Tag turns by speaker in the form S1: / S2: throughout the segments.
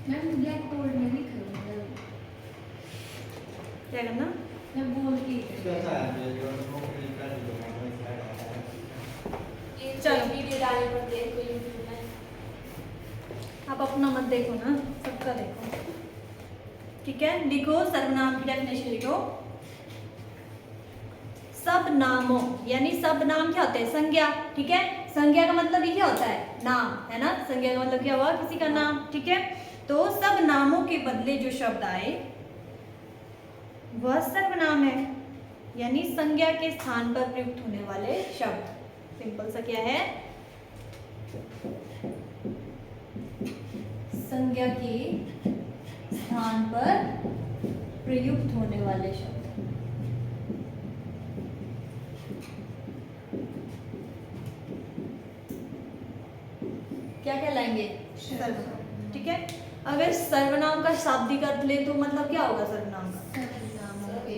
S1: Ma'am black board में लिख रही हूँ।
S2: क्या करना?
S1: मैं बोल के
S2: चलो।
S1: वीडियो डालने पड़ते हैं कोई यूट्यूब में।
S2: आप अपना मत देखो ना, सबका देखो। ठीक है, लिखो सर्वनाम की डेफिनेशन लिखो। सब नामों, यानी सब नाम क्या होते हैं? संज्ञा। ठीक है, संज्ञा का मतलब ये क्या होता है? नाम, है ना? संज्ञा का मतलब क्या हुआ? किसी का नाम। ठीक है, तो सब नामों के बदले जो शब्द आए वह सर्वनाम है, यानी संज्ञा के स्थान पर प्रयुक्त होने वाले शब्द। सिंपल सा क्या है? संज्ञा के स्थान पर प्रयुक्त होने वाले शब्द। क्या कहलाएंगे? सर्वनाम। ठीक है, अगर सर्वनाम का शाब्दिक अर्थ ले तो मतलब क्या होगा सर्वनाम का?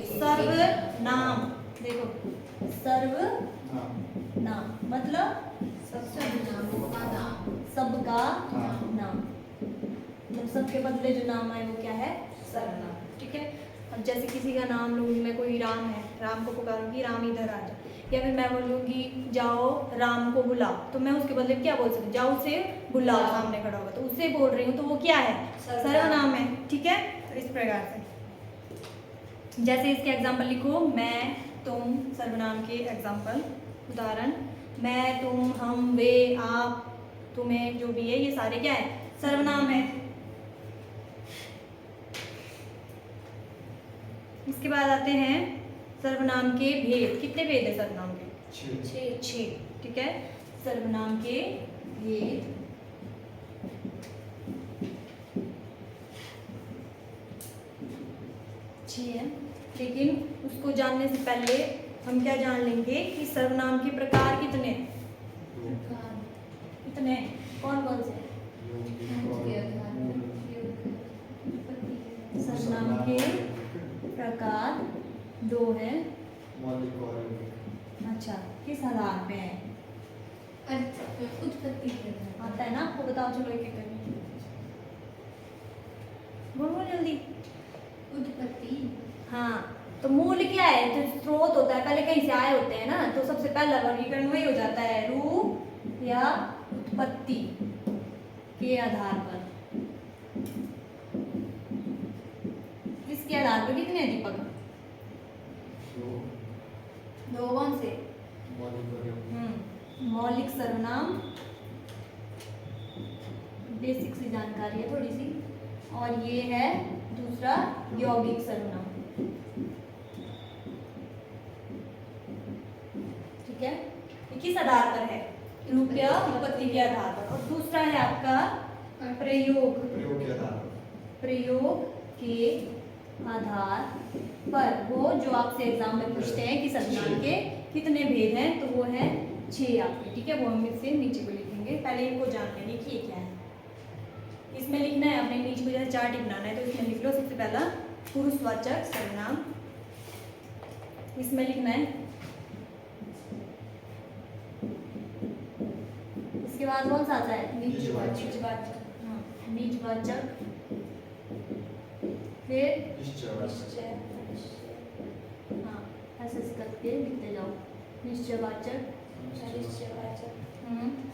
S2: सर्वनाम। देखो, सर्वनाम मतलब सबका नाम, मतलब सबके बदले जो नाम आए वो क्या है? सर्वनाम। ठीक है, अब जैसे किसी का नाम लूंगी मैं, कोई राम है, राम को पुकारूंगी राम इधर आ जा, या फिर मैं बोलूंगी जाओ राम को बुलाओ, तो मैं उसके बदले क्या बोल सकती हूँ? जाओ उसे बुलाओ, सामने खड़ा होगा तो उससे बोल रही हूँ, तो वो क्या है? सर्वनाम है। ठीक है, तो इस प्रकार से जैसे इसके एग्जाम्पल लिखो, मैं तुम, सर्वनाम के एग्जाम्पल उदाहरण, मैं तुम हम वे आप तुम्हें, जो भी है ये सारे क्या है? सर्वनाम है। इसके बाद आते हैं सर्वनाम के भेद। कितने भेद है सर्वनाम के? 6। ठीक है, सर्वनाम के भेद 6 है, लेकिन उसको जानने से पहले हम क्या जान लेंगे कि सर्वनाम के प्रकार कितने हैं? कितने? कौन कौन से? सर्वनाम के प्रकार 2 हैं। अच्छा, किस आधार पे है?
S1: उत्पत्ति
S2: आता है ना आपको? बताओ, चलो एक एक करके बोलो जल्दी।
S1: उत्पत्ति।
S2: हाँ, तो मूल क्या है? जो स्रोत होता है, पहले कहीं से आए होते हैं ना, तो सबसे पहला वर्गीकरण वही हो जाता है, रूप या उत्पत्ति के आधार पर। इसके आधार पर कितने हैं दीपक? 2 कौन से? मौलिक सर्वनाम, बेसिक सी जानकारी है थोड़ी सी, और ये है दूसरा यौगिक सर्वनाम। ठीक है, ये किस आधार पर है? रूप या उत्पत्ति के आधार पर। और दूसरा है आपका प्रयोग। प्रयोग के आधार पर, वो जो आपसे एग्जाम में पूछते हैं कि सर्वनाम के कितने भेद हैं, तो वो है 6 आपके। ठीक है, वो हम इससे नीचे को लिखेंगे, पहले इनको जान लेंगे कि ये क्या है। इसमें लिखना है अपने नीचे को, जैसे चार्ट ही बनाना है तो इसमें लिख लो। सबसे पहला पुरुषवाचक सर्वनाम, इसमें लिखना है। इसके बाद कौन सा आता है? निजवाचक। हाँ, निजवाचक, फिर निश्चय। हाँ, ऐसे करके लिखते जाओ। निश्चयवाचक,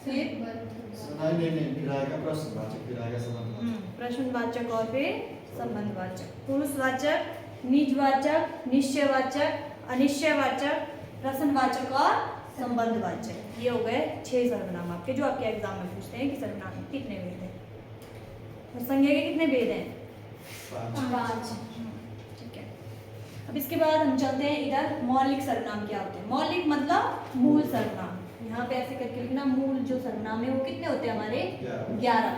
S2: फिर प्रश्नवाचक और फिर संबंधवाचक। पुरुषवाचक, निजवाचक, निश्चयवाचक, अनिश्चयवाचक, प्रश्नवाचक और संबंधवाचक। ये हो गए 6 सर्वनाम आपके, जो आपके एग्जाम में पूछते हैं कि सर्वनाम कितने भेद हैं। और संज्ञा के कितने भेद हैं? 5। ठीक है, अब इसके बाद हम चलते हैं इधर। मौलिक सर्वनाम क्या होते हैं? मौलिक मतलब मूल सर्वनाम। यहाँ पे ऐसे करके लिखना, मूल जो सर्वनाम है वो कितने होते हैं हमारे? 11।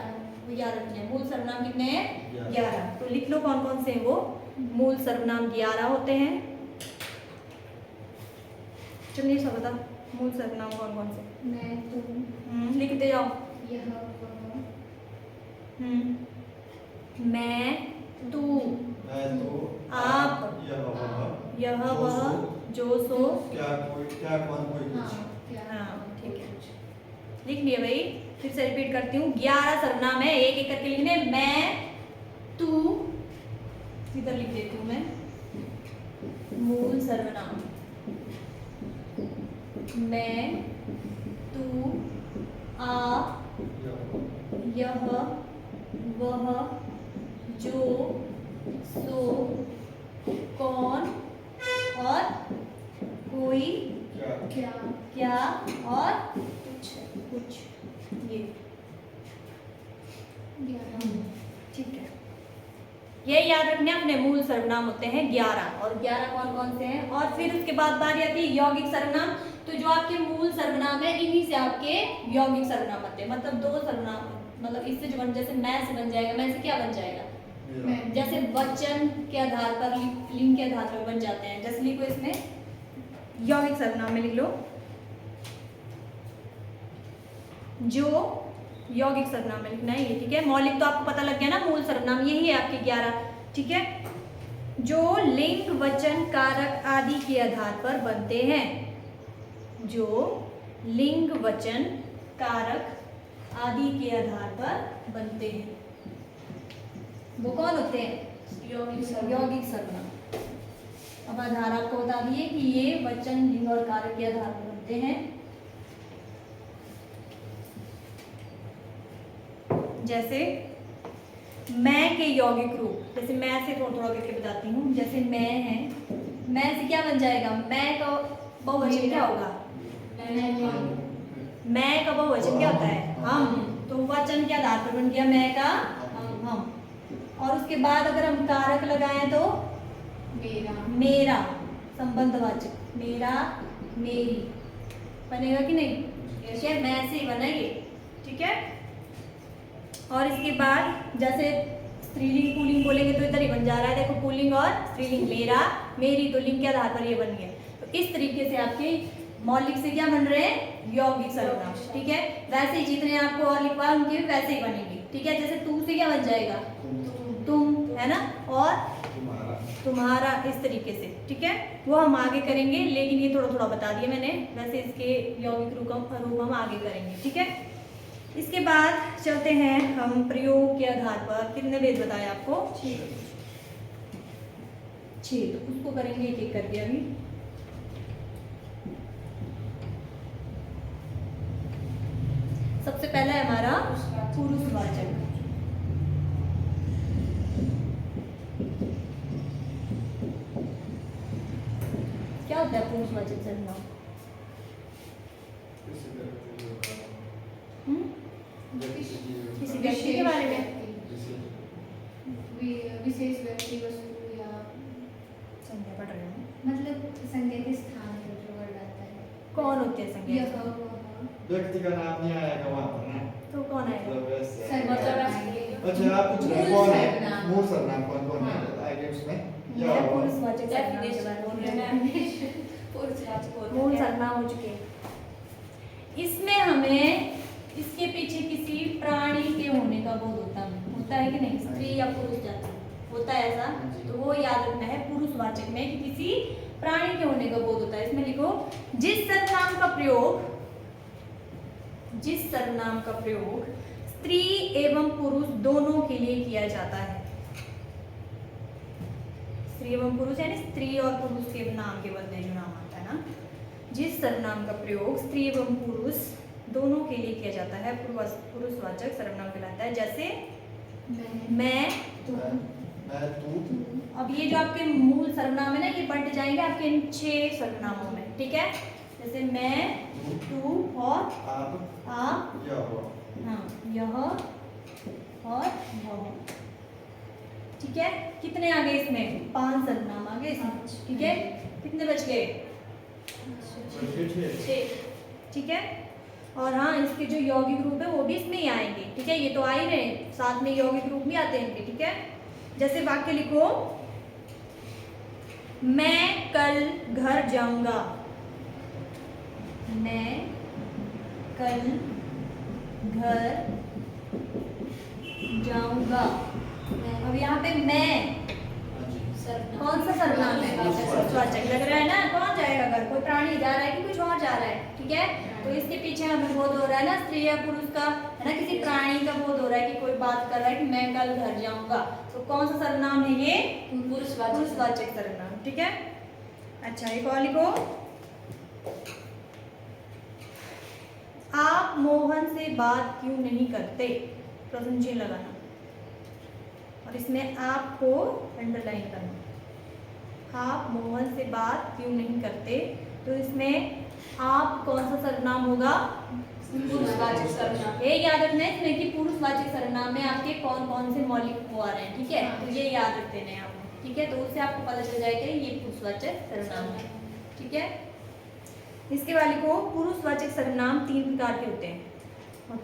S2: 11 मूल सर्वनाम कितने हैं? 11। तो लिख लो कौन कौन से हैं वो मूल सर्वनाम। 11 होते हैं। चलिए सब बता, मूल सर्वनाम कौन कौन से?
S1: मैं तुम,
S2: लिखते जाओ।
S1: यह वह,
S2: मैं तू, आप, यह वह, जो सो,
S3: क्या कोई, क्या कौन, कोई कुछ।
S2: हाँ, ठीक है, लिख लिया भाई। फिर से रिपीट करती हूँ, 11 सर्वनाम है, एक एक करके लिखने। मैं, तू, इधर लिख देती हूँ मैं, मूल सर्वनाम। मैं, तू, आप, यह, वह, जो, सो, कौन और कोई,
S1: क्या
S2: क्या और कुछ ये। ठीक है, ये याद रखने अपने मूल सर्वनाम होते हैं 11 और 11 कौन कौन से हैं। और फिर उसके बाद बारी आती है यौगिक सर्वनाम। तो जो आपके मूल सर्वनाम है इन्हीं से आपके यौगिक सर्वनाम आते हैं। मतलब दो सर्वनाम, मतलब इससे जो बन, जैसे मैं से बन जाएगा, मैं से क्या बन जाएगा, जैसे वचन के आधार पर, लिंग के आधार पर बन जाते हैं। जैसे लिखो इसमें यौगिक सर्वनाम में लिख लो, जो यौगिक सर्वनाम में लिखना है ये। ठीक है, मौलिक तो आपको पता लग गया ना, मूल सर्वनाम यही है आपके 11। ठीक है, जो लिंग, वचन, कारक आदि के आधार पर बनते हैं, जो लिंग, वचन, कारक आदि के आधार पर बनते हैं, वो कौन होते हैं, यौगिक सर्वनाम। अब आधार आपको बता दिए कि ये वचन, लिंग और कारक के आधार पर बनते हैं। जैसे मैं के यौगिक रूप, जैसे मैं से थोड़ा थोड़ा करके बताती हूँ। जैसे मैं है, मैं से क्या बन जाएगा, मैं का बहुवचन क्या होगा, मैं का बहुवचन क्या होता है, हम। तो वचन के आधार पर बन गया मैं का हम। और उसके बाद अगर हम कारक लगाएं तो मेरा, संबंधवाचक, मेरा, मेरी बनेगा कि नहीं, क्या मैं से ही बना ये। ठीक है, और इसके बाद जैसे स्त्रीलिंग पुल्लिंग बोलेंगे तो इधर ही बन जा रहा है, देखो पुल्लिंग और स्त्रीलिंग, मेरा, मेरी, तो लिंग के आधार पर ये बन गया। तो इस तरीके से आपके मौलिक से क्या बन रहे हैं, यौगिक सर्वनाम। ठीक है, वैसे ही जितने आपको और लिखवा उनके भी वैसे ही बनेंगे। ठीक है, जैसे तू से क्या बन जाएगा, तुम, है ना, और तुम्हारा, इस तरीके से। ठीक है, वो हम आगे करेंगे, लेकिन ये थोड़ा थोड़ा बता दिया मैंने, वैसे इसके यौगिक रूप हम आगे करेंगे। ठीक है, इसके बाद चलते हैं हम प्रयोग के आधार पर। कितने भेद बताए आपको, 6। तो उसको करेंगे एक एक करके अभी। सबसे पहला है हमारा पुरुषवाचक। क्या होता है पुरुषवाचक सर्वनाम, किसी व्यक्ति के बारे में,
S1: विशेष व्यक्ति, वस्तु या
S2: संज्ञा पढ़ रहे हैं,
S1: मतलब संज्ञा के स्थान पर जो वर्ड आता है।
S2: कौन होते हैं संज्ञा,
S1: यह, वह,
S3: व्यक्ति का नाम नहीं आएगा वहाँ पर ना,
S2: तो कौन आएगा,
S3: मतलब वैसे।
S1: सर्वनाम।
S3: अच्छा, आप पूछ रहे हैं कौन है, मूल सर्वनाम कौन कौन है आएंगे उसमें, या
S2: मैं पुरुषवाचक सर्वनाम के बारे में बोल रही हूँ। मूल सर्वनाम हो चुके हैं। इसमें हमें इसके पीछे किसी प्राणी के होने का बोध होता है कि नहीं, स्त्री या पुरुष जाति होता है ऐसा, तो वो याद रखना है पुरुषवाचक में कि किसी प्राणी के होने का बोध होता है। इसमें लिखो, जिस सर्वनाम का प्रयोग स्त्री एवं पुरुष दोनों के लिए किया जाता है। स्त्री एवं पुरुष यानी स्त्री और पुरुष के नाम के बदले जो नाम आता है ना, जिस सर्वनाम का प्रयोग स्त्री एवं पुरुष दोनों के लिए किया जाता है, पुरुषवाचक सर्वनाम कहलाता है। जैसे मैं,
S3: तू।
S2: अब ये जो आपके मूल सर्वनाम है ना, ये बंट जाएंगे आपके इन 6 सर्वनामों में। ठीक है, जैसे मैं, तू और आप, हाँ, यह और वह। ठीक है, कितने आ गए इसमें, 5 सर्वनाम आ गए इसमें। ठीक है, कितने बच गए, 6। ठीक है, और हाँ, इसके जो यौगिक रूप है वो भी इसमें ही आएंगे। ठीक है, ये तो आ ही रहे हैं, साथ में यौगिक रूप भी आते हैं इनके। ठीक है, जैसे वाक्य लिखो, मैं कल घर जाऊंगा, मैं कल घर जाऊंगा। अब यहाँ पे मैं कौन सा सर्वनाम है, पुरुषवाचक लग रहा है ना, कौन जाएगा घर, कोई प्राणी जा रहा है कि कुछ और जा रहा है। ठीक है, तो इसके पीछे हमें बोध हो रहा है ना, स्त्री या पुरुष का, है ना, किसी प्राणी का बोध हो रहा है कि कोई बात कर रहा है कि मैं कल घर जाऊंगा, तो कौन सा सर्वनाम है ये?
S1: पुरुषवाचक
S2: पुरुषवाचक सर्वनाम। ठीक है, अच्छा एक और लिखो, आप मोहन से बात क्यों नहीं करते, प्रश्न चिन्ह लगाना और इसमें आपको अंडरलाइन करना। आप मोहन से बात क्यों नहीं करते, तो इसमें आप कौन सा सर्वनाम होगा?
S1: पुरुषवाचक सर्वनाम।
S2: ये याद रखना है इसमें कि पुरुषवाचक सर्वनाम में आपके कौन कौन से मौलिक वो आ रहे हैं। ठीक है, तो ये याद रख देना है आपको। ठीक है, तो उससे आपको पता चल जाएगा ये पुरुषवाचक सर्वनाम है। ठीक है, इसके वाले को पुरुषवाचक सर्वनाम 3 प्रकार के होते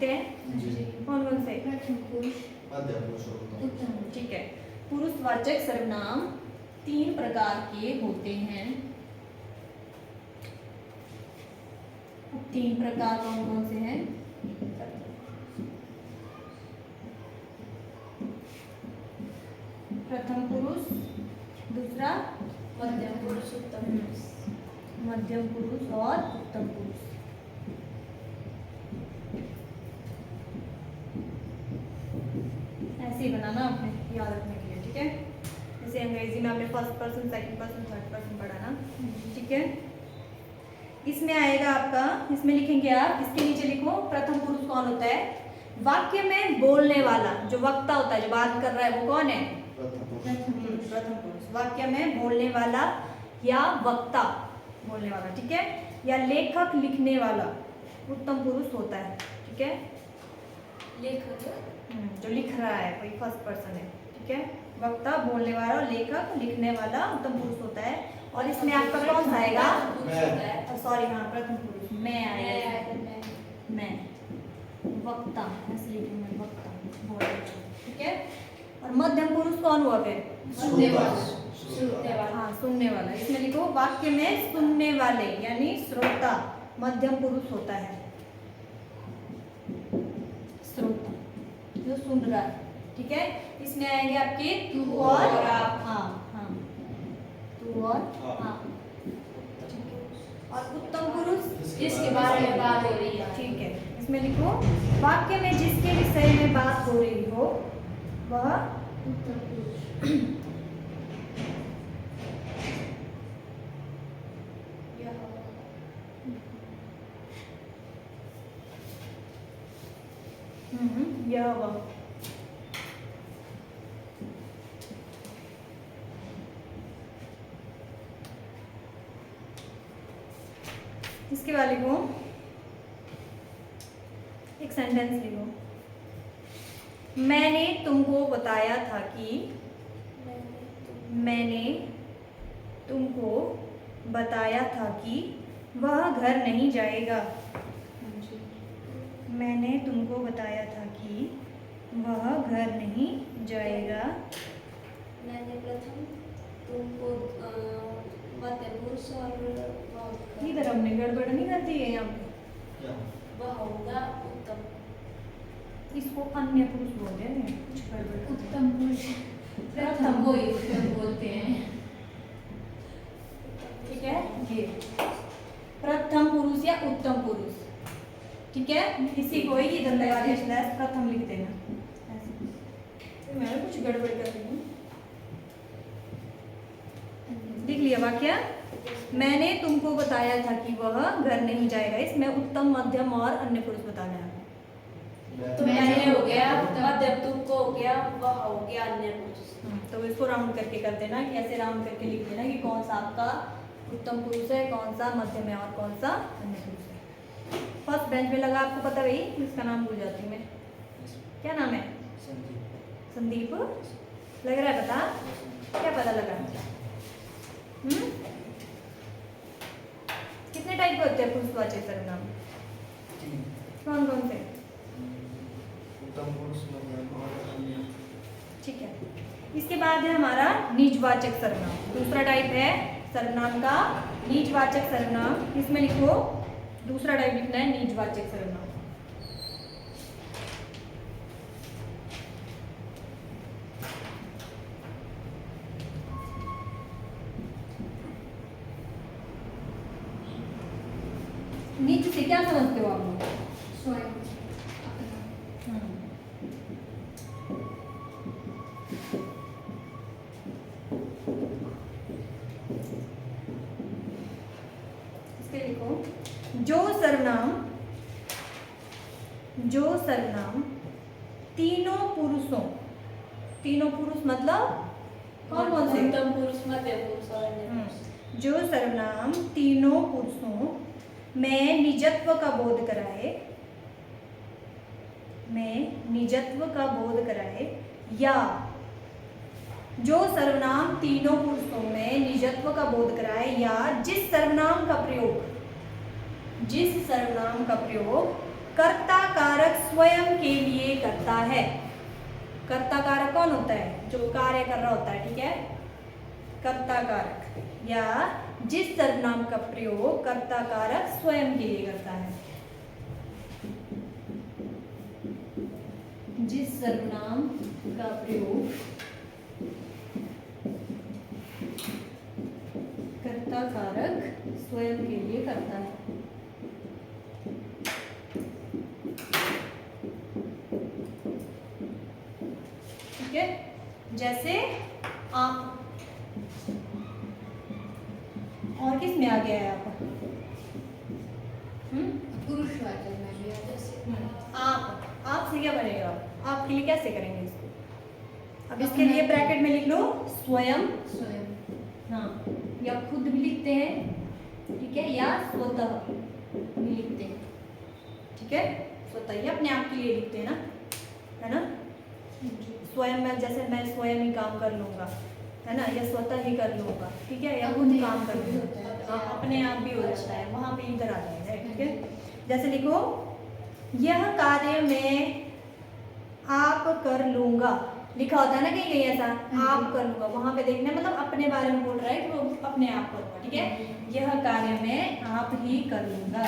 S2: हैं।
S3: जी।
S2: कौन कौन से?
S1: प्रथम पुरुष,
S3: मध्य पुरुष और उत्तम।
S1: उत्तम।
S2: ठीक है, पुरुषवाचक सर्वनाम 3 प्रकार के होते हैं। 3 प्रकार कौन कौन से हैं? प्रथम पुरुष, दूसरा
S1: मध्यम पुरुष, उत्तम पुरुष।
S2: मध्यम पुरुष और उत्तम पुरुष। ऐसे ही बनाना आपने याद रखने के लिए। ठीक है, जैसे अंग्रेजी में आपने first person, second person, third person पढ़ा ना। ठीक है, इसमें आएगा आपका, इसमें लिखेंगे आप, इसके नीचे लिखो प्रथम पुरुष कौन होता है? वाक्य में बोलने वाला, जो वक्ता होता है, जो बात कर रहा है, वो कौन है? प्रथम पुरुष। वाक्य में बोलने वाला या वक्ता, बोलने वाला। ठीक है, या लेखक, लिखने वाला उत्तम पुरुष होता है। ठीक है,
S1: लेखक,
S2: जो लिख रहा है वही फर्स्ट पर्सन है। ठीक है, वक्ता, बोलने वाला, लेखक, लिखने वाला उत्तम पुरुष होता है। और इसमें आपका कौन सा आएगा? सॉरी, हाँ प्रथम पुरुष मैं आएगा। मैं वक्ता, ऐसे लिखेंगे वक्ता, बोलने वाला। ठीक है, और मध्यम पुरुष कौन हुआ फिर?
S1: सुनने वाला।
S2: हाँ, सुनने वाला। इसमें लिखो वाक्य में सुनने वाले यानी श्रोता मध्यम पुरुष होता है। श्रोता जो सुन रहा है। ठीक है, इसमें आएंगे आपके तू और आप। हाँ हाँ, तू और हाँ। और उत्तम पुरुष
S1: जिसके बारे में बात हो रही है।
S2: ठीक है, इसमें लिखो वाक्य में जिसके विषय में बात हो रही हो वह
S1: उत्तम पुरुष।
S2: यह वह। इसके वाले को एक सेंटेंस लिखो, मैंने तुमको बताया था कि, मैंने तुमको बताया था कि वह घर नहीं जाएगा। मैंने तुमको बताया था कि वह घर नहीं जाएगा।
S1: मैंने प्रथम तुमको मध्य पुरुष और
S2: इधर हमने गड़बड़ नहीं कर दी है यहाँ पे,
S3: क्या?
S1: वह होगा उत्तम।
S2: इसको अन्य पुरुष बोलते हैं, कुछ गड़बड़ कर दी।
S1: उत्तम पुरुष प्रथम को ही उत्तम बोलते हैं।
S2: ठीक है, ये प्रथम पुरुष या उत्तम पुरुष। ठीक है, इसी को ही इधर लगा के स्लैश प्रथम लिख देना ऐसे। तो मैंने कुछ गड़बड़ कर दी है। लिख लिया वाक्य, मैंने तुमको बताया था कि वह घर नहीं जाएगा। इसमें उत्तम, मध्यम और अन्य पुरुष बताना है।
S1: तो मैंने हो गया, मध्यम तुमको हो गया, वह हो गया अन्य पुरुष।
S2: तो इसको राउंड करके कर देना कि ऐसे राउंड करके लिख देना कि कौन सा आपका उत्तम पुरुष है, कौन सा मध्यम है और कौन सा अन्य पुरुष है। फर्स्ट बेंच में लगा, आपको पता भाई, इसका नाम भूल जाती हूँ मैं, क्या नाम है? संदीप। लग रहा है पता? क्या पता लगा? कितने टाइप के होते हैं पुरुषवाचक सर्वनाम? कौन कौन से?
S3: उत्तम पुरुष, मध्यम और अन्य।
S2: ठीक है, इसके बाद है हमारा निजवाचक सर्वनाम। दूसरा टाइप है सर्वनाम का निजवाचक सर्वनाम। इसमें लिखो, दूसरा टाइप लिखना है निजवाचक सर्वनाम। निज से क्या समझते हो आप लोग?
S1: स्वयं।
S2: हम्म। जो सर्वनाम तीनों पुरुष मतलब कौन कौन से?
S1: उत्तम पुरुष, मध्य पुरुष और अन्य पुरुष।
S2: जो सर्वनाम तीनों पुरुषों में निजत्व का बोध कराए या जो सर्वनाम तीनों पुरुषों में निजत्व का बोध कराए या जिस सर्वनाम का प्रयोग कर्ता कारक स्वयं के लिए करता है। कर्ता कारक कौन होता है? जो कार्य कर रहा होता है, ठीक है, कर्ता कारक, या जिस सर्वनाम का प्रयोग कर्ता कारक स्वयं के लिए करता है। जिस सर्वनाम का प्रयोग कर्ता कारक स्वयं के लिए करता है। ठीक है, जैसे आप, और किस में आ गया है आप?
S1: पुरुषवाचक में भी है जैसे
S2: आप से क्या बनेगा? आपके लिए कैसे करेंगे इसको? अब इसके लिए ब्रैकेट में लिख लो स्वयं, हाँ, या खुद भी लिखते हैं, ठीक है, या स्वतः भी लिखते हैं, ठीक है, स्वतः ही अपने आप के लिए लिखते हैं ना, है ना। स्वयं में जैसे मैं स्वयं ही काम कर लूंगा, है ना, या स्वतः ही कर लूंगा, ठीक है, या खुद काम कर लूंगा, अपने आप भी हो जाता है, वहां पे इधर आ जाएगा, ठीक है। जैसे लिखो यह कार्य मैं आप कर लूंगा, लिखा होता है ना कहीं कहीं ऐसा, आप कर लूंगा, वहां पे देखना मतलब अपने बारे में बोल रहा है कि वो अपने आप करूंगा, ठीक है। यह कार्य मैं आप ही कर लूंगा,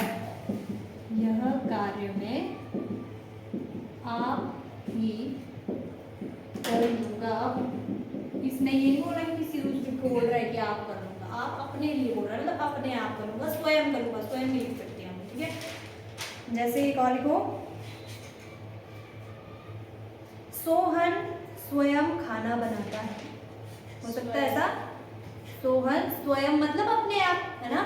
S2: यह कार्य मैं आप ही कर लूंगा। इसमें ये नहीं बोल रहा है कि किसी दूसरे को बोल रहा है कि आप कर लूंगा, आप अपने लिए बोल रहा है, मतलब अपने आप करूंगा, स्वयं करूंगा, स्वयं भी लिख सकते हैं हम, ठीक है। जैसे एक और लिखो सोहन स्वयं खाना बनाता है, हो सकता है ऐसा, सोहन स्वयं मतलब अपने आप, है ना,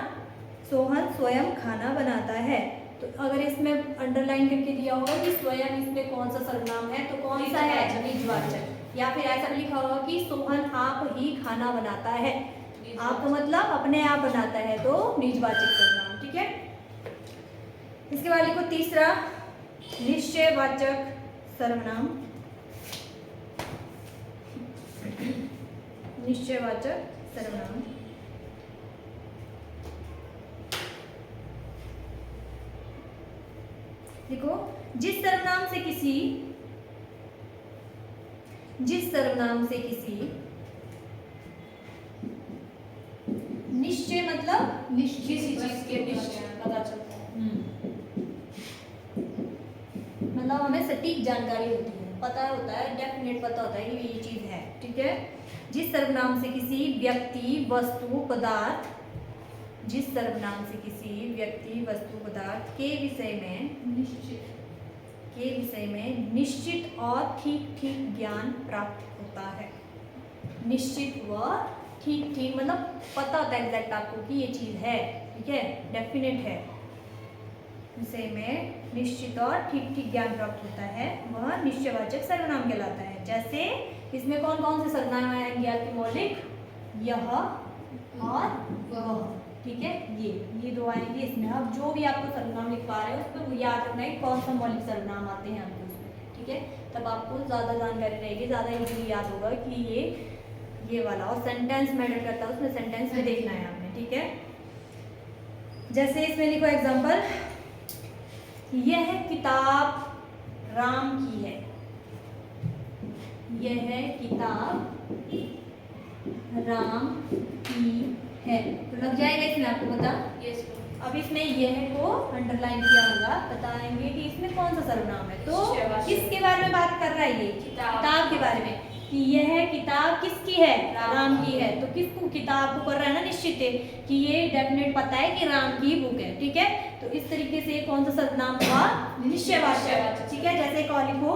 S2: सोहन स्वयं खाना बनाता है। तो अगर इसमें अंडरलाइन करके दिया होगा कि स्वयं इसमें कौन सा सर्वनाम है तो कौन सा है? निजवाचक। या फिर ऐसा भी लिखा होगा कि सोहन आप ही खाना बनाता है, आप तो मतलब अपने आप बनाता है, तो निजवाचक सर्वनाम, ठीक है। इसके बाद लिखो तीसरा निश्चयवाचक सर्वनाम, निश्चयवाचक सर्वनाम देखो जिस सर्वनाम से किसी निश्चय मतलब
S1: किसी चीज के निश्चय पता चलता है,
S2: मतलब हमें सटीक जानकारी होती है, पता होता है, डेफिनेट पता होता है कि ये चीज है, ठीक है। जिस सर्वनाम से किसी व्यक्ति वस्तु पदार्थ, जिस सर्वनाम से किसी व्यक्ति वस्तु पदार्थ के विषय में निश्चित और ठीक ठीक ज्ञान प्राप्त होता है। निश्चित व ठीक ठीक मतलब पता होता है एग्जैक्ट आपको कि ये चीज है, ठीक है, डेफिनेट है, विषय में निश्चित और ठीक ठीक ज्ञान प्राप्त होता है, वह निश्चयवाचक सर्वनाम कहलाता है। जैसे इसमें कौन कौन से सर्वनाम आएंगे आपके? मौलिक, यह और वह, ठीक है, ये दो आएंगे इसमें। अब जो भी आपको सर्वनाम लिख पा रहे हो उसमें वो याद रखना है कौन सा मौलिक सर्वनाम आते हैं आपको उसमें, ठीक है, तब आपको ज़्यादा जानकारी रहेगी, ज़्यादा इजीली याद होगा कि ये वाला। और सेंटेंस मैटर करता है उसमें, सेंटेंस में देखना है आपने, ठीक है। जैसे इसमें लिखो एग्जाम्पल, यह किताब राम की है, यह किताब राम की है, तो लग जाएगा इसमें आपको पता। अब इसमें यह को अंडरलाइन किया होगा, बताएंगे कि इसमें कौन सा सर्वनाम है। तो किसके बारे में बात कर रहा है? ये किताब के बारे में, कि यह किताब किसकी है? राम की है। तो किसको? किताब को कर रहा है ना निश्चित है कि ये डेफिनेट पता है कि राम की बुक है, ठीक है। तो इस तरीके से कौन सा सर्वनाम हुआ? निश्चयवाचक, ठीक है। जैसे कॉल लिखो,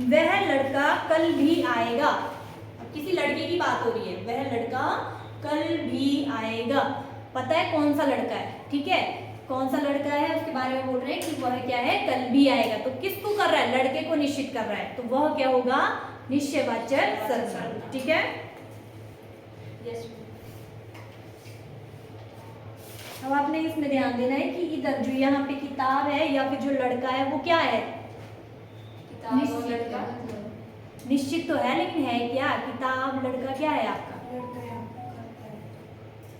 S2: वह लड़का कल भी आएगा। अब किसी लड़के की बात हो रही है, वह लड़का कल भी आएगा, पता है कौन सा लड़का है, ठीक है। कौन सा लड़का है उसके बारे में बोल रहे हैं कि वह क्या है, कल भी आएगा। तो किसको कर रहा है, लड़के को निश्चित कर रहा है, तो वह क्या होगा, निश्चयवाचक सर्वनाम। ठीक है,
S1: यस
S2: अब आपने इसमें ध्यान देना है कि इधर जो यहाँ पे किताब है या फिर जो लड़का है वो क्या है,
S1: किताब और लड़का
S2: निश्चित तो है लेकिन है क्या, किताब लड़का क्या है आपका,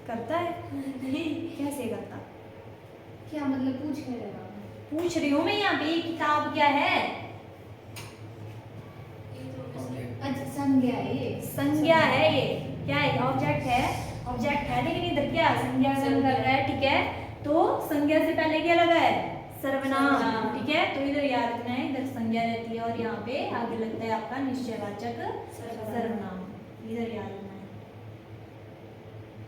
S2: करता है कैसे करता,
S4: क्या मतलब पूछ के रहेगा?
S2: पूछ रही हूँ मैं यहाँ पे, किताब क्या है,
S4: अच्छा संज्ञा है ये।
S2: संज्ञा है, ये क्या है, ऑब्जेक्ट है, ऑब्जेक्ट है लेकिन इधर क्या संज्ञा से कर रहा है। ठीक है, तो संज्ञा से पहले क्या लगा है, सर्वनाम। ठीक है, तो इधर याद रखना है, इधर संज्ञा रहती है और यहाँ पे आगे लगता है आपका निश्चयवाचक सर्वनाम। इधर याद रखना है,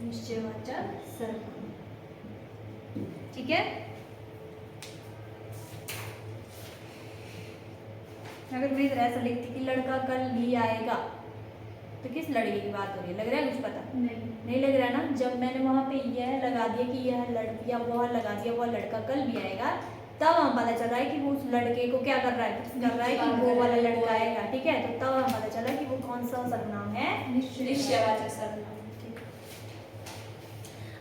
S2: निश्चयवाचक सर्वनाम। ठीक है, अगर मैं इधर ऐसा लिखती कि लड़का कल भी आएगा, तो किस लड़के की बात हो रही है, लग रहा है कुछ पता नहीं लग रहा है ना। जब मैंने वहां पे यह लगा दिया कि यह लड़की या वह लगा दिया वह लड़का कल भी आएगा, तब हमें पता चल रहा है कि वो उस लड़के को क्या कर रहा है कि वो वाला लड़का आएगा। ठीक है, तो तब हमें पता चला कि वो कौन सा सर्वनाम है,
S1: निश्चयवाचक सर्वनाम।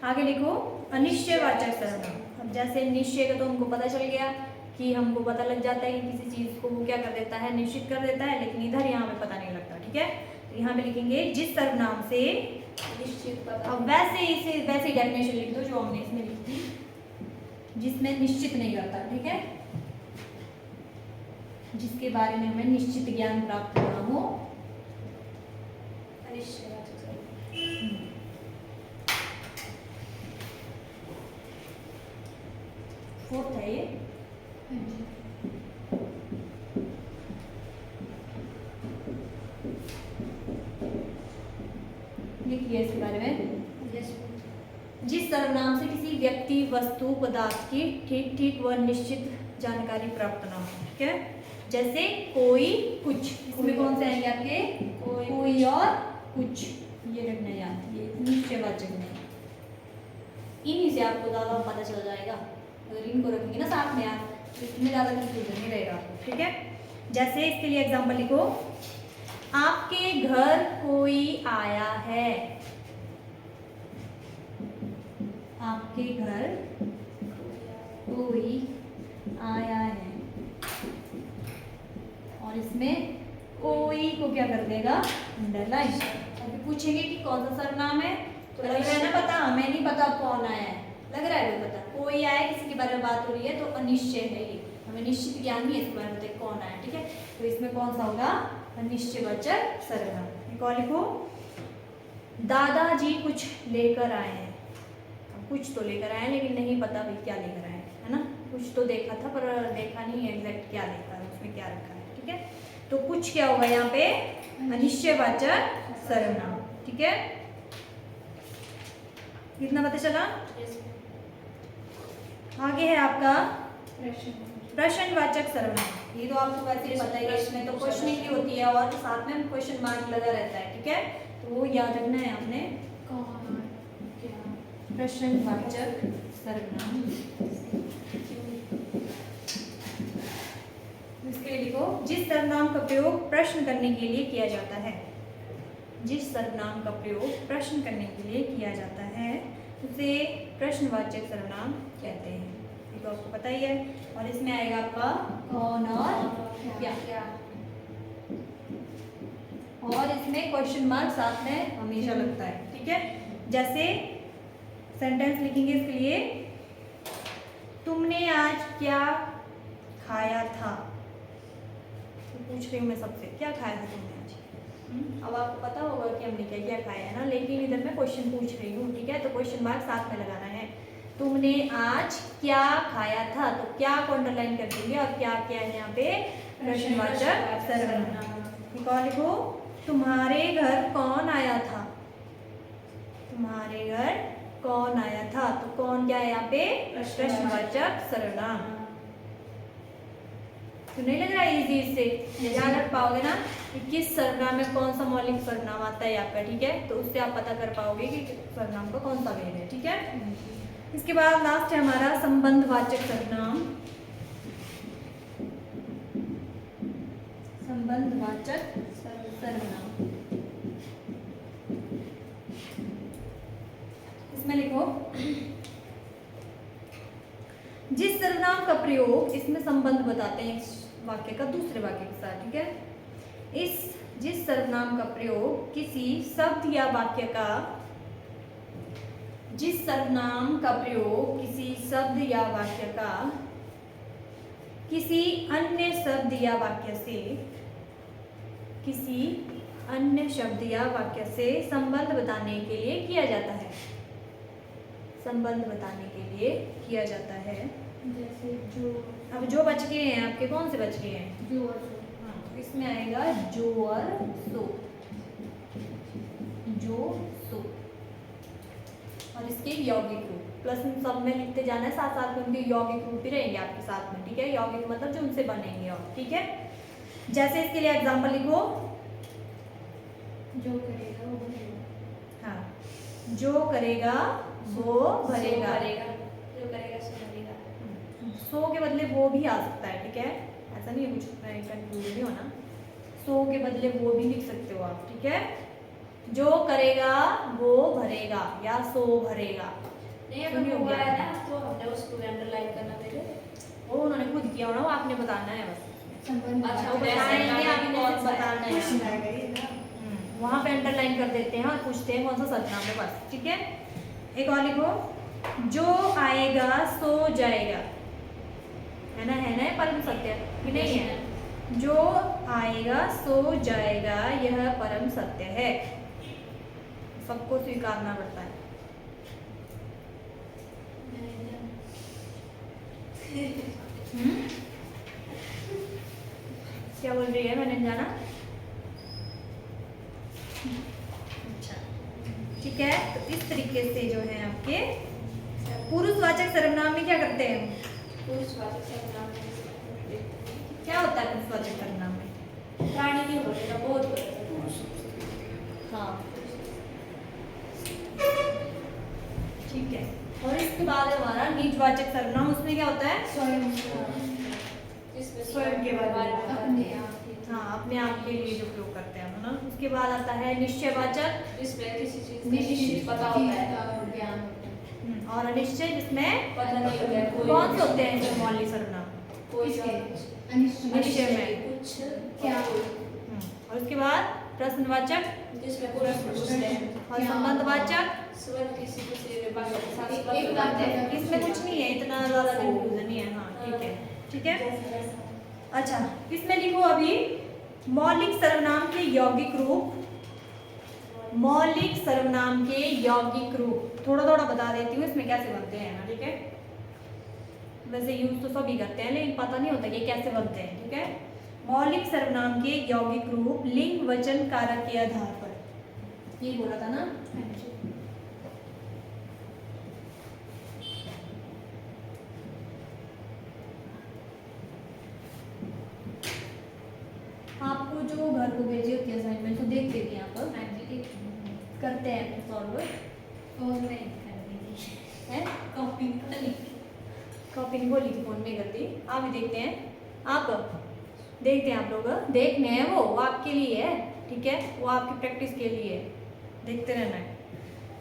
S2: आगे लिखो अनिश्चयवाचक सर्वनाम। अब जैसे निश्चय का तो हमको पता चल गया कि हमको पता लग जाता है कि किसी चीज को वो क्या कर देता है, निश्चित कर देता है, लेकिन इधर यहाँ पे पता नहीं लगता। ठीक है, तो यहाँ पे लिखेंगे जिस सर्वनाम से
S1: निश्चित पता।
S2: अब वैसे डेफिनेशन लिख दो जो हमने इसमें लिखी थी, जिसमें निश्चित नहीं करता। ठीक है, जिसके बारे में हमें निश्चित ज्ञान प्राप्त होना हो,
S1: अनिश्चयवाचक सर्वनाम।
S2: फोर्थ है ये। लिखिए इसके बारे में, जिस सर्वनाम से किसी व्यक्ति, वस्तु, पदार्थ की ठीक व निश्चित जानकारी प्राप्त ना हो। ठीक है, जैसे कोई, कुछ, इसमें कौन से आएंगे आपके, कोई और कुछ, ये रखना याद, ये निश्चयवाचक नहीं, इन्हीं से आपको ज्यादा पता चल जाएगा। अगर इनको रखेंगे ना साथ में आप, तो इसमें ज्यादा कंफ्यूजन नहीं रहेगा। ठीक है, जैसे इसके लिए एग्जांपल लिखो, आपके घर कोई आया है, आपके घर कोई आया है, और इसमें कोई को क्या कर देगा, अंडरलाइन। अभी पूछेंगे कि कौन सा सर्वनाम है, तो लग रहा है ना पता, हमें नहीं पता कौन आया है, लग रहा है पता, कोई आया, किसी के बारे में बात हो रही है, तो अनिश्चय है ये, हमें निश्चित ज्ञान नहीं है इसके बारे में कौन आया। ठीक है, तो इसमें कौन सा होगा, अनिश्चयवाचक सर्वनाम। एक और लिखो, दादाजी कुछ लेकर आए हैं। कुछ तो लेकर आए लेकिन नहीं पता भाई क्या लेकर आए, है ना, कुछ तो देखा था पर देखा नहीं एग्जैक्ट क्या देखा है, उसमें क्या रखा है। ठीक है, तो कुछ क्या होगा यहाँ पे, अनिश्चयवाचक सर्वनाम। ठीक है, कितना पता चला। आगे है आपका प्रश्नवाचक सर्वनाम। ये तो आपको वैसे ही पता ही है, इसमें तो क्वेश्चनिंग की होती है और साथ में क्वेश्चन मार्क लगा रहता है। ठीक है, तो वो याद रखना है आपने, प्रश्नवाचक सर्वनाम। इसके लिए लिखो, जिस सर्वनाम का प्रयोग प्रश्न करने के लिए किया जाता है, जिस सर्वनाम का प्रयोग प्रश्न करने के लिए किया जाता है उसे प्रश्नवाचक सर्वनाम कहते हैं। ये तो आपको पता ही है, और इसमें आएगा आपका कौन और क्या, और इसमें क्वेश्चन मार्क साथ में हमेशा लगता है। ठीक है, जैसे सेंटेंस लिखेंगे इसके लिए, तुमने आज क्या खाया था, तो पूछ रही हूँ मैं सबसे, क्या खाया था तुमने आज। अब आपको पता होगा कि हमने क्या क्या खाया है ना, लेकिन इधर मैं क्वेश्चन पूछ रही हूँ। ठीक है, तो क्वेश्चन मार्क साथ में लगाना है, तुमने आज क्या खाया था, तो क्या को अंडरलाइन कर देंगे, और क्या क्या है यहाँ पे, प्रश्नवाचक सर्वनाम। एक और लिखो, तुम्हारे घर कौन आया था, तुम्हारे घर कौन आया था, तो कौन क्या है यहाँ पे, प्रश्नवाचक सर्वनाम। तो नहीं लग रहा है इजी, इससे याद रख पाओगे ना कि किस सर्वनाम में कौन सा मौलिक सर्वनाम आता है आपका। ठीक है, तो उससे आप पता कर पाओगे कि सर्वनाम का कौन सा वेद है। ठीक है, इसके बाद लास्ट है हमारा संबंधवाचक सर्वनाम। संबंधवाचक सर्वनाम, इसमें लिखो जिस सर्वनाम का प्रयोग, इसमें संबंध बताते हैं इस वाक्य का दूसरे वाक्य के साथ, ठीक है। जिस सर्वनाम का प्रयोग किसी शब्द या वाक्य का, जिस सर्वनाम का प्रयोग किसी शब्द या वाक्य का किसी अन्य शब्द या वाक्य से, किसी अन्य शब्द या वाक्य से संबंध बताने के लिए किया जाता है, संबंध बताने के लिए किया जाता है।
S4: जैसे जो,
S2: अब जो बच गए हैं आपके, कौन से बच गए हैं?
S4: जो और सो।
S2: हाँ, तो इसमें आएगा जो और सो, जो सो, और इसके यौगिक रूप प्लस सब में लिखते जाना है, साथ साथ में उनके यौगिक रूप भी रहेंगे आपके साथ में, ठीक है। यौगिक मतलब जो उनसे बनेंगे, और ठीक है। जैसे इसके लिए एग्जांपल लिखो,
S4: जो करेगा वो भरेगा।
S2: हाँ, जो करेगा वो भरेगा,
S1: जो करेगा सो भरेगा।
S2: सो के बदले वो भी आ सकता है, ठीक है। ऐसा नहीं है कुछ कंफ्यूज नहीं होना, सो के बदले वो भी लिख सकते हो आप, ठीक है। जो करेगा वो भरेगा या सो भरेगा।
S1: नहीं अगर
S2: हो
S1: हुआ
S2: गया
S1: है ना तो हमने उसको अंडरलाइन करना पड़ेगा।
S2: वो उन्होंने खुद किया होना, वो आपने बताना है बस।
S4: संबंध
S1: अच्छा,
S2: वो बताएंगे,
S1: वैसे
S2: आपने
S1: कौन
S2: सिर्फ
S1: सा
S2: बताना है।
S1: क्वेश्चन आएगा ये ना।
S2: वहाँ पे अंडरलाइन कर देते हैं और पूछते हैं कौन सा सर्वनाम है, बस, ठीक है। एक और लिखो, जो आएगा सो जाएगा, है ना, परम सत्य कि नहीं है? जो आएगा सो जाएगा, यह परम सत्य है, सबको स्वीकारना पड़ता है। क्या बोल रही है, मैंने जाना? अच्छा, ठीक है। तो इस तरीके से जो है आपके पुरुषवाचक सर्वनाम में क्या करते हैं?
S1: पुरुषवाचक सर्वनाम
S2: क्या होता है पुरुषवाचक सर्वनाम में?
S1: प्राणी नहीं बोलेगा, बहुत बोलेगा।
S2: हाँ, ठीक है। और इसके बाद हमारा निजवाचक सर्वनाम, उसमें क्या होता है?
S4: स्वयं,
S1: जिसमें
S2: स्वयं के बारे में
S4: अपने आप के।
S2: हाँ, अपने आप के लिए जो प्रयोग करते हैं, है ना। उसके बाद आता है निश्चयवाचक,
S1: जिसमें किसी चीज का
S4: निश्चित
S1: निश्चित पता होता है
S4: ज्ञान होता है।
S2: और अनिश्चय, जिसमें
S1: पता नहीं होता है कोई
S2: कौन से होते हैं जो मौलिक सर्वनाम?
S1: कोई
S4: किसके?
S1: सा-
S4: अनिश्चित
S2: निश्चय में।
S1: कुछ
S4: क्या?
S2: और उसके बाद प्रश्नवाचक
S1: जिसमें प्रश्न पूछते हैं
S2: और संबंधवाचक।
S1: स्वयं किसी दूसरे वाक्य के साथ
S4: एक
S1: संबंध
S4: वाक्य
S1: बनाते हैं।
S4: का-
S2: इसमें कुछ नहीं है, इतना ज़्यादा कंफ्यूजन नहीं है। हाँ, ठीक है, ठीक है। अच्छा, इसमें लिखो अभी मौलिक सर्वनाम के यौगिक रूप, मौलिक सर्वनाम के यौगिक रूप थोड़ा थोड़ा बता देती हूँ इसमें कैसे बनते हैं ना, ठीक है। वैसे यूज तो सभी करते हैं लेकिन पता नहीं होता कि कैसे बनते हैं, ठीक है। मौलिक सर्वनाम के यौगिक रूप लिंग वचन कारक के आधार पर, ये बोला था ना। आपको जो घर को भेजी होती है असाइनमेंट, तो देख लेती हैं आप, करते हैं सॉल्व
S4: और नहीं करनी
S2: है। कॉपी कॉपी खोली थी फोन में करती, आप भी देखते हैं, आप देखते हैं, आप लोग देखने हैं, वो आपके लिए है, ठीक है। वो आपकी प्रैक्टिस के लिए है, देखते रहना है।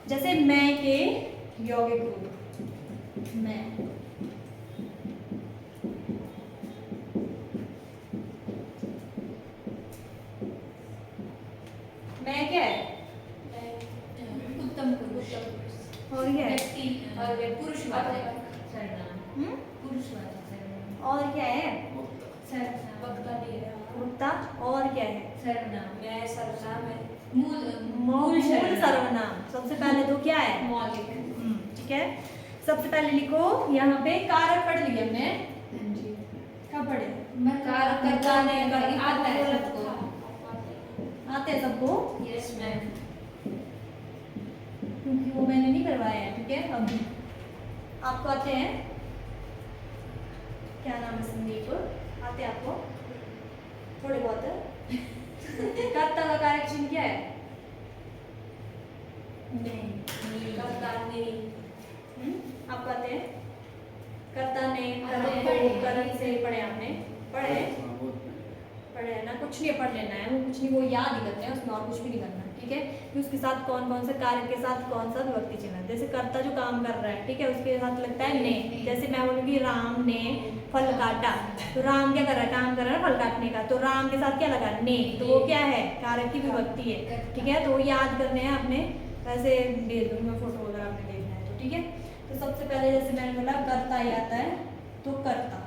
S2: जैसे मैं के यौगिक रूप, मैं, मैं क्या है?
S4: उत्तम पुरुष।
S2: और क्या है?
S4: व्यक्ति और पुरुषवाचक
S2: हम्म?
S4: पुरुषवाचक सर्वनाम।
S2: और क्या है?
S4: सर्वनाम।
S1: वक्ता भी है।
S2: वक्ता। और क्या है?
S4: सर्वनाम।
S1: मैं सर्वनाम है।
S2: मूल सर्वनाम। सबसे पहले तो क्या है?
S4: मौलिक।
S2: ठीक है। सबसे पहले लिखो यहाँ पे कारक पढ़ लिया हमने,
S4: हाँ जी।
S2: क्या पढ़े?
S4: मैं
S2: कारक करता नहीं, कारक
S4: आता है
S2: बोला
S4: सबको।
S2: आते हैं सबको,
S4: यस मैम।
S2: क्योंकि वो मैंने नहीं करवाया है, ठीक है। अभी आपको आते हैं, क्या नाम है? संदीप, आते हैं आपको थोड़े बहुत। कर्ता का कारक चिन्ह क्या है?
S1: नहीं। कर्ता नहीं।
S2: आपको से ही पढ़े आपने, पढ़े पढ़े है ना, कुछ नहीं पढ़ लेना है, वो कुछ नहीं, वो याद ही करते हैं, उसमें और कुछ भी नहीं करना, ठीक है। कि उसके साथ कौन कौन से कार्य के साथ कौन सा विभक्ति चिन्ह है, जैसे कर्ता जो काम कर रहा है, ठीक है, उसके साथ लगता है ने। जैसे मैं बोलूँगी राम ने फल काटा, तो राम क्या कर रहा है, काम कर रहा है फल काटने का, तो राम के साथ क्या लगा, ने, तो वो क्या है, कारक की विभक्ति है, ठीक है। तो वो याद करने हैं आपने, वैसे भेज दूँगी मैं फोटो वगैरह आपने देखना है तो, ठीक है। तो सबसे पहले जैसे मैंने बोला कर्ता ही आता है, तो कर्ता।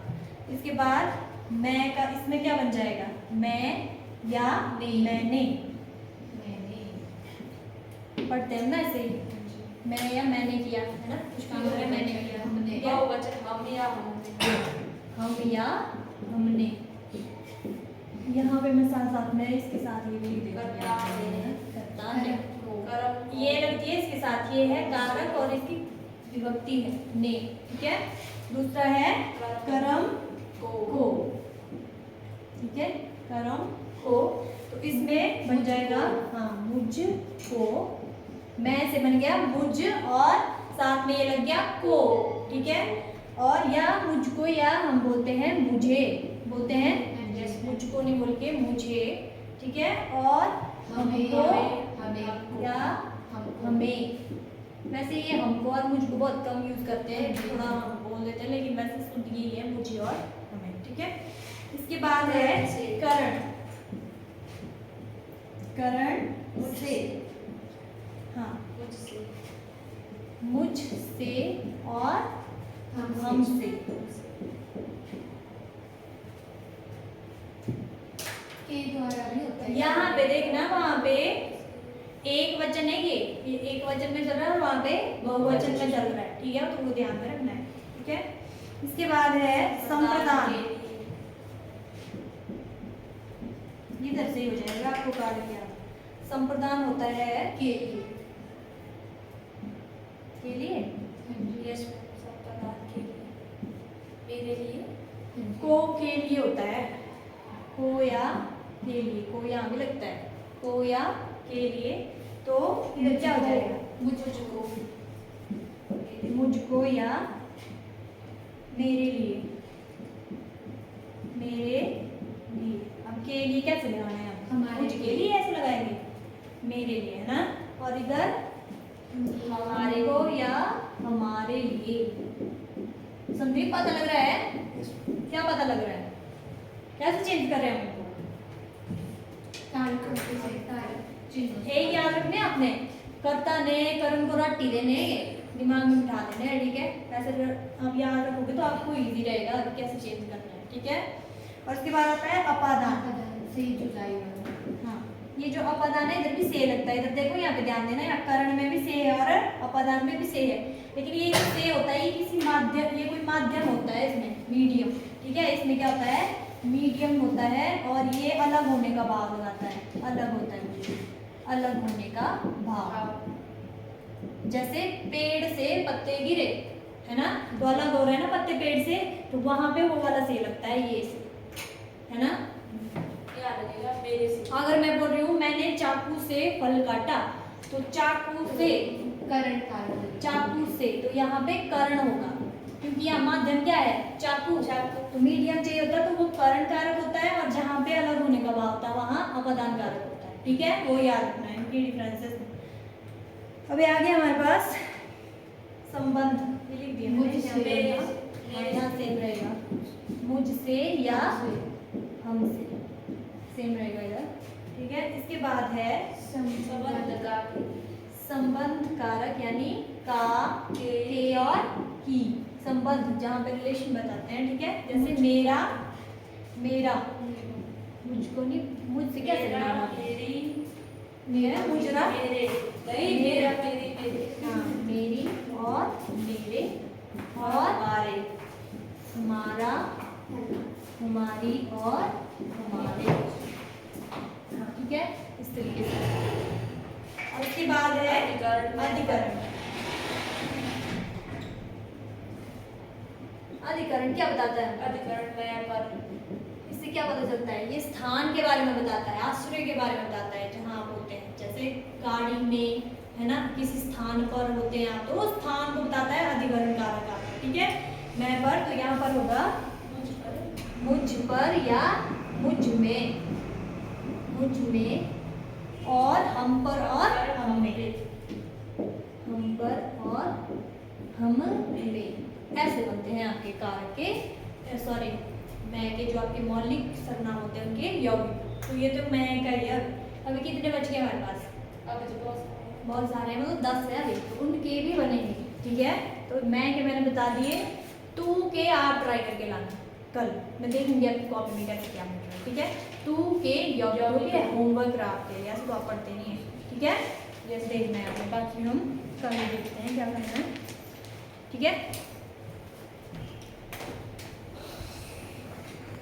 S2: इसके बाद मैं का इसमें क्या बन जाएगा, मैं या मैंने, पढ़ते हैं ना ऐसे ही, मैं या मैंने किया है ना, कुछ काम करें मैंने किया, हमने,
S1: बहुवचन हम या हमने,
S2: हम या हमने। यहाँ पे मैं साथ साथ में इसके साथ ये भी लिख देती
S1: करता है,
S2: हूँ, करता है,
S1: कर्म
S2: ये लगती है इसके साथ, ये है कारक और इसकी विभक्ति है ने, ठीक है। दूसरा है कर्म को, ठीक है, कर्म को, तो इसमें बन जाएगा हाँ मुझ को, मैं से बन गया मुझ और साथ में ये लग गया को, ठीक है। और या मुझको या हम बोलते हैं मुझे, बोलते हैं मुझको नहीं बोल के मुझे, ठीक है। और हमको या हमें, वैसे ये हमको और मुझको बहुत कम यूज करते हैं, थोड़ा हम बोल देते हैं, लेकिन वैसे शुद्ध यही है मुझे और हमें, ठीक है। इसके बाद है करण, करण
S1: मुझसे,
S2: हाँ
S1: मुझसे,
S2: मुझसे और हमसे,
S4: के द्वारा भी होता है।
S2: यहाँ पे देखना, वहाँ पे एक वचन है, ये एक वचन में चल रहा है और वहाँ पे बहुवचन में चल रहा है, ठीक है, तो वो ध्यान में रखना है, ठीक है। इसके बाद है संप्रदान, इधर से ही हो जाएगा, आपको काट दिया। संप्रदान होता है
S4: के
S2: लिए,
S1: यस संप्रदान के लिए, मेरे लिए,
S2: को के लिए होता है, को या के लिए, को यहाँ भी लगता है, को या के लिए, तो इधर क्या हो जाएगा,
S1: मुझको,
S2: मुझको या मेरे लिए, मेरे लिए। अब के लिए कैसे लगाना है, आप
S4: हमारे
S2: मुझ के लिए ऐसे लगाएंगे, मेरे लिए, है ना। और इधर हमारे को या हमारे लिए, समझे, पता लग रहा है, क्या पता लग रहा है, कैसे चेंज कर रहे हैं हमको, यही याद रखने आपने, कर्ता ने कर्म को रट्टी देने, दिमाग में बिठा देने हैं, ठीक है। ऐसे आप याद रखोगे तो आपको इजी रहेगा कैसे चेंज करना है, ठीक है। और उसके बाद आता है अपादान,
S4: से जुदाई वाला।
S2: हाँ ये जो अपादान है इधर भी से लगता है, इधर देखो यहाँ पे ध्यान देना, यहाँ करण में भी से है और अपादान में भी से है, लेकिन ये जो से होता है ये किसी माध्यम, ये कोई माध्यम होता है इसमें, मीडियम, ठीक है। इसमें क्या होता है, मीडियम होता है और ये अलग होने का भाव लगाता है, अलग होता है, अलग होने का भाव। जैसे पेड़ से पत्ते गिरे, है ना, तो अलग हो रहा है ना पत्ते पेड़ से, तो वहां पे वो वाला से लगता है, ये से, है ना।
S1: क्या लगेगा, मेरे से,
S2: अगर मैं बोल रही हूँ मैंने चाकू से फल काटा, तो चाकू से,
S4: करण कारण
S2: चाकू से, तो यहाँ पे कर्ण होगा, क्योंकि यहाँ माध्यम क्या है, चाकू, तो मीडियम चाहिए होता है तो वो कर्ण कारक होता है, और जहाँ पे अलग होने का भाव होता है वहाँ अपदान कारक होता है, ठीक है, वो याद रखना है इनकी डिफरेंसेस। अभी आगे हमारे पास संबंध, ये लिख दिया मैंने,
S4: मुझसे,
S2: यहाँ पे यहाँ सेम रहेगा, मुझसे या हमसे, सेम रहेगा इधर, ठीक है। इसके बाद है
S1: संबंध का,
S2: संबंध कारक, यानी का, के और की, संबंध जहाँ पे रिलेशन बताते हैं, ठीक है। जैसे मेरा, मेरा, मुझको नहीं, मुझसे कैसे
S1: मेरा,
S2: बनाना,
S1: मेरी,
S2: मेरा, मुझरा,
S1: मेरे, नहीं मेरा, मेरी, मेरे,
S2: हाँ मेरी और मेरे और
S1: हमारे,
S2: हमारा, हमारी और हमारे, हाँ ठीक है, इस तरीके से। और इसके बाद है
S1: अधिकरण,
S2: अधिकरण। अधिकरण क्या बताता है,
S1: अधिकरण में पर,
S2: इससे क्या पता चलता है, ये स्थान के बारे में बताता है, आश्रय के बारे में बताता है, जहाँ आप होते हैं, जैसे गाड़ी में, है ना, किसी स्थान पर होते हैं आप, तो उस स्थान को बताता है अधिकरण कारक आपका, ठीक है। मैं पर, तो यहाँ पर होगा मुझ पर या मुझ में, मुझ में, और हम पर और हम में, हम पर और हम में, ऐसे बनते हैं आपके कारक के, सॉरी मैं के जो आपके मौलिक सर्वनाम होते हैं उनके यौगिक। तो ये तो मैं का ही है। अभी कितने बच गए हमारे पास?
S1: अब जो
S2: बहुत सारे हैं, मतलब 10 है अभी, तो उनके भी बनेंगे। ठीक है, तो मैं के मैंने बता दिए, तू के आप ट्राई करके लाना कल, मैं देखूंगी आपकी कॉपी में कैसे क्या मिल रहा है। ठीक है, तू के यौगिक होमवर्क रहा आपके लिए, ऐसे तो आप पढ़ते नहीं है। ठीक है, जैसे देखना है आपने, बाकी हम कल देखते हैं क्या करना है। ठीक है।